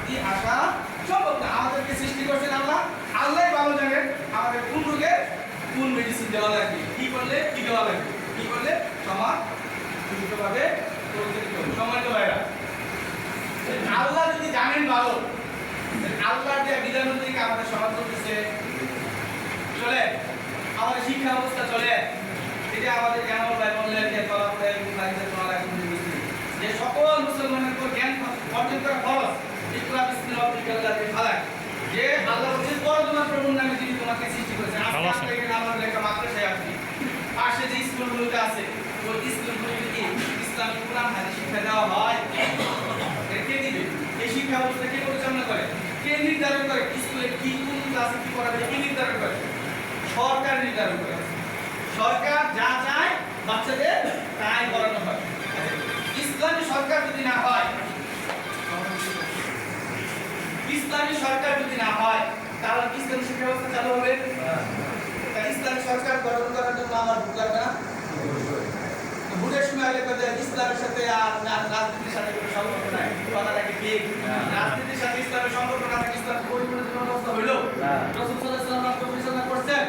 শান্তি আসা সম্ভব না। আমাদেরকে সৃষ্টি করছেন আল্লাহ, আল্লাহই ভালো জানেন আমাদের কোন রোগে কোন মেডিসিন দেওয়া লাগবে, কি করলে কি দেওয়া লাগবে, কি করলে সমাজ সুস্থভাবে পরিচালিত হবে। সম্মানিত ভাইরা, আল্লাহ যদি জানেন ভালো, আল্লাহর যে বিধান অনুযায়ী আমাদের সমাজ চলতেছে, চলে আমাদের শিক্ষা ব্যবস্থা চলে, এটা আমাদের জ্ঞান বললেন যে যে সকল মুসলমানের উপর জ্ঞান অর্জন করা খরচ যে আল্লাহ বলছেন তোমার প্রভুর নামে যিনি তোমাকে সৃষ্টি করেছেন। আজকে এখানে আমাদের একটা মাদ্রাসায় আসছি, পাশে যে স্কুলগুলোতে আছে ওই স্কুলগুলোতে কি ইসলামিক কোরআন হাদিস শিক্ষা দেওয়া হয়? কে দিবে? এই শিক্ষা ব্যবস্থা কে পরিচালনা করে, কে নির্ধারণ করে? স্কুলে কি কোন ক্লাসে কি পড়াবে কে নির্ধারণ করে? সরকার নির্ধারণ করে। সরকার যা চায় বাচ্চাদের তাই করানো হয়। ইসলামী সরকার যদি না হয়, ইসলামী সরকার যদি না হয় তাহলে ইসলামী শিক্ষা ব্যবস্থা চালু হবে? তাই ইসলামী সরকার গঠন করার জন্য আমার ভোট লাগবে না? ভোটের সময় আগে কথা ইসলামের সাথে আর রাজনীতির সাথে কোনো সম্পর্ক নাই, কথাটাকে ঠিক। রাজনীতির সাথে ইসলামের সম্পর্ক না থাকে ইসলাম পরিপূর্ণ ব্যবস্থা হইল? রাসূল সাল্লাল্লাহু আলাইহি ওয়াসাল্লাম রাষ্ট্র পরিচালনা করছেন,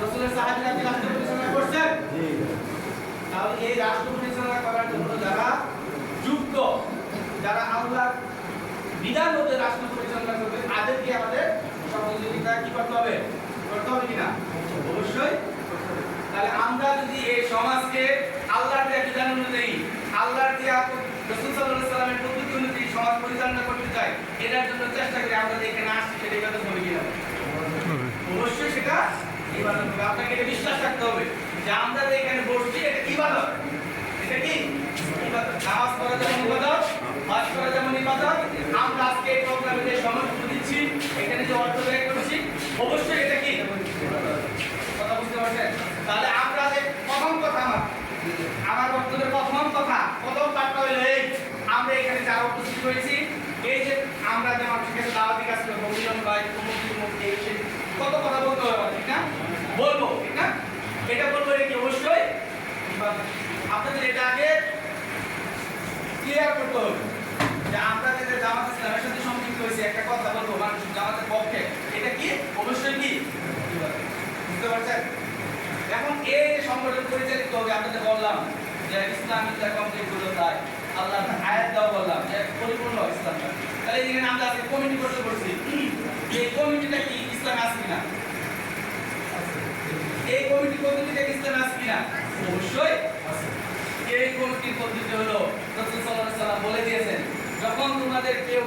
রাসূলের সাহাবীরা কি রাষ্ট্র পরিচালনা করছেন? তাহলে এই রাষ্ট্র পরিচালনা করার জন্য যারা যোগ্য, যারা আল্লাহর বিধান মতে রাষ্ট্র পরিচালনা করবে, তাদেরকে আমাদের সহযোগিতা কি করতে হবে? করতে হবে কিনা? অবশ্যই। তাহলে আমরা যদি এই সমাজকে আল্লাহর দেয়া বিধান অনুযায়ী, আল্লাহর দেয়া রাসূল সাল্লাল্লাহু আলাইহি ওয়াসাল্লামের পদ্ধতি অনুযায়ী সমাজ পরিচালনা করতে চাই, এটার জন্য চেষ্টা করি, আমরা এখানে আসছি সেটা ইবাদত হবে কিনা? অবশ্যই সেটা ইবাদত হবে। আপনাকে এটা বিশ্বাস রাখতে হবে যে আমরা যে এখানে বসছি এটা ইবাদত। এটা কি ইবাদত? নামাজ পড়া যেমন ইবাদত, হজ করা যেমন ইবাদত, আমরা আজকে এই প্রোগ্রামে যে সময় দিচ্ছি, এখানে যে অর্থ ব্যয় করছি, অবশ্যই এটা কি কথা বুঝতে পারছেন? তাহলে আমরা যে প্রথম কথা, আমার বক্তব্যের প্রথম কথা, প্রথম পাঠটা হলো এই, আমরা এখানে যারা উপস্থিত হয়েছি, এই যে আমরা যে মানুষের কাছে দাওয়াতি কাজ করবো, মিলন ভাই কত কথা বলতে হবে, ঠিক না? বলবো, ঠিক না? এটা বলবো কি অবশ্যই আপনাদের এটা আগে ক্লিয়ার করতে হবে যে আমরা যে জামাত ইসলামের সাথে সম্পৃক্ত হয়েছি, একটা কথা বলবো মানুষ জামাতের পক্ষে, এটা কি অবশ্যই কি বুঝতে পারছেন? এখন এই সংগঠন পরিচালিত হবে, আপনাদের বললাম যে ইসলামিক কমপ্লিট করতে চাই, আল্লাহ আয়াত দাও বললাম যে পরিপূর্ণ ইসলাম। তাহলে এখানে আমরা আজকে কমিটি করতে বলছি, এই কমিটিটা কি ইসলামে আছে কিনা? এই কমিটি পদ্ধতিটা কি ইসলামে আছে কিনা? অবশ্যই আছে। এই কমিটির পদ্ধতি হলো রাসূল সাল্লাল্লাহু আলাইহি ওয়াসাল্লাম বলে দিয়েছেন, যখন তোমাদের কেউ